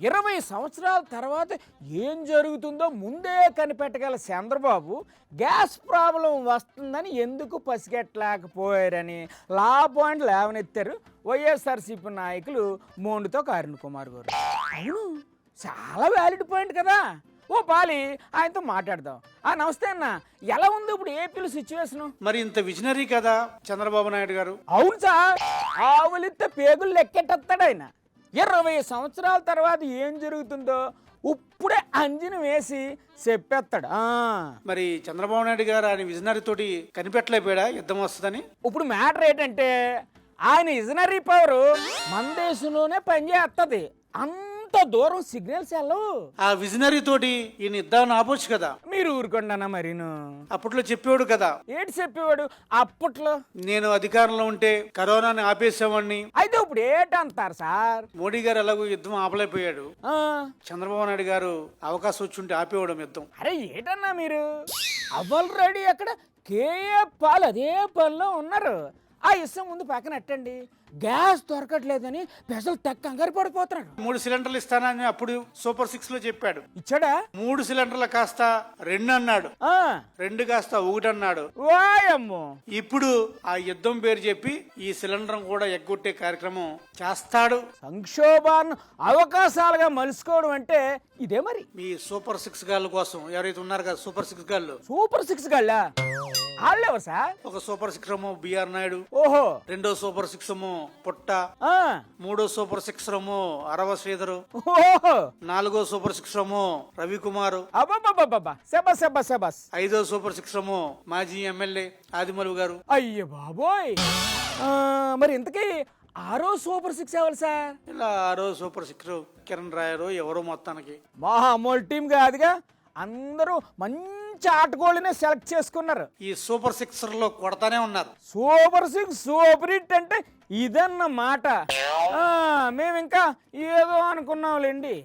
20 సంవత్సరాల తర్వాత ఏం జరుగుతుందో ముందే కనిపెట్టగల చంద్రబాబు గ్యాస్ ప్రాబ్లం వస్తుందని ఎందుకు పసిగట్టలేకపోయారని లా పాయింట్ లేవనెత్తారు వైఎస్ఆర్సీపీ నాయకులు మోండుతో అరుణ్ కుమార్ గారు. అవును, చాలా వ్యాలిడ్ పాయింట్ కదా. ఓ పాలి ఆయనతో మాట్లాడదాం. నమస్తే అన్న, ఎలా ఉంది ఇప్పుడు ఏపీలో సిచ్యువేషన్? మరి ఇంత విజనరీ కదా చంద్రబాబు నాయుడు గారు. అవును సార్, ఆవులిస్తే పేగులు లెక్కెట్టేస్తాడు ఆయన. 20 సంవత్సరాల తర్వాత ఏం జరుగుతుందో ఇప్పుడే అంజనం వేసి చెప్పేస్తాడు. మరి చంద్రబాబు నాయుడు గారు ఆయన విజనరీ తోటి కనిపెట్టలేకపోయాడా యుద్ధం వస్తుందని? ఇప్పుడు మ్యాటర్ ఏంటంటే ఆయన విజనరీ పవర్ మన దేశంలోనే పనిచేస్తుంది. అంత దూరం సిగ్నల్స్ వెళ్ళవు. ఆ విజనరీ తోటి ఈయన యుద్ధాన్ని ఆపొచ్చు కదా. మీరు ఊరుకోండి మరీను. అప్పట్లో చెప్పేవాడు కదా. ఏంటి చెప్పేవాడు అప్పట్లో? నేను అధికారంలో ఉంటే కరోనాని ఆపేసేవాడిని. అయితే ఇప్పుడు ఏంటంటారు సార్? మోడీ గారు ఎలాగో యుద్ధం ఆపలేకపోయాడు, చంద్రబాబు నాయుడు గారు అవకాశం వచ్చి ఆపేవాడు యుద్ధం. అరే ఏంటన్నా మీరు ఆల్రెడీ అక్కడ కేఏ పాల్ అదే పనిలో ఉన్నారు. ఆ ఇష్టం ముందు పక్కన ఎట్టండి. గ్యాస్ దొరకట్లేదని ప్రజలు కంగారు పడిపోతున్నారు. 3 సిలిండర్లు ఇస్తానని అప్పుడు సూపర్ 6 లో చెప్పాడు. ఇచ్చాడా? 3 సిలిండర్లు కాస్త 2 అన్నాడు, 2 కాస్త 1 అన్నాడు. వాయమ్మో, ఇప్పుడు ఆ యుద్ధం పేరు చెప్పి ఈ సిలిండర్ కూడా ఎగ్గొట్టే కార్యక్రమం చేస్తాడు. సంక్షోభాన్ని అవకాశాలుగా మలుసుకోవడం అంటే ఇదే. మరి మీ సూపర్ 6 గాళ్ళ కోసం ఎవరైతే ఉన్నారు కదా, సూపర్ 6 గాళ్ళు. సూపర్ 6 గాళ్ళా? వాళ్ళెవరు సార్? ఒక సూపర్ 6 ఏమో బిఆర్ నాయుడు, ఓహో. రెండో సూపర్ 6 ఏమో పుట్ట, మూడో సూపర్ 6 ఏమో అరవ శ్రీధరు, ఓహో. నాలుగో సూపర్ 6 ఏమో రవికుమారు, సెబస్. ఐదో సూపర్ 6 ఏమో మాజీ ఎమ్మెల్యే ఆదిమలు గారు. అయ్యో బాబోయ్. మరి ఇంతకీ 6వ సూపర్ 6 ఎవరు సార్? ఇలా 6వ సూపర్ 6 కిరణ్ రాయరు ఎవరో మొత్తానికి. మహామూల్ టీం కాదుగా, అందరూ మంచి ఆటగాళ్ళనే సెలెక్ట్ చేసుకున్నారు. ఈ సూపర్ 6 లో కొడతానే ఉన్నారు. సూపర్ 6 సూపర్ హిట్ అంటే ఇదన్న మాట. మేము ఇంకా ఏదో అనుకున్నాంలేండి.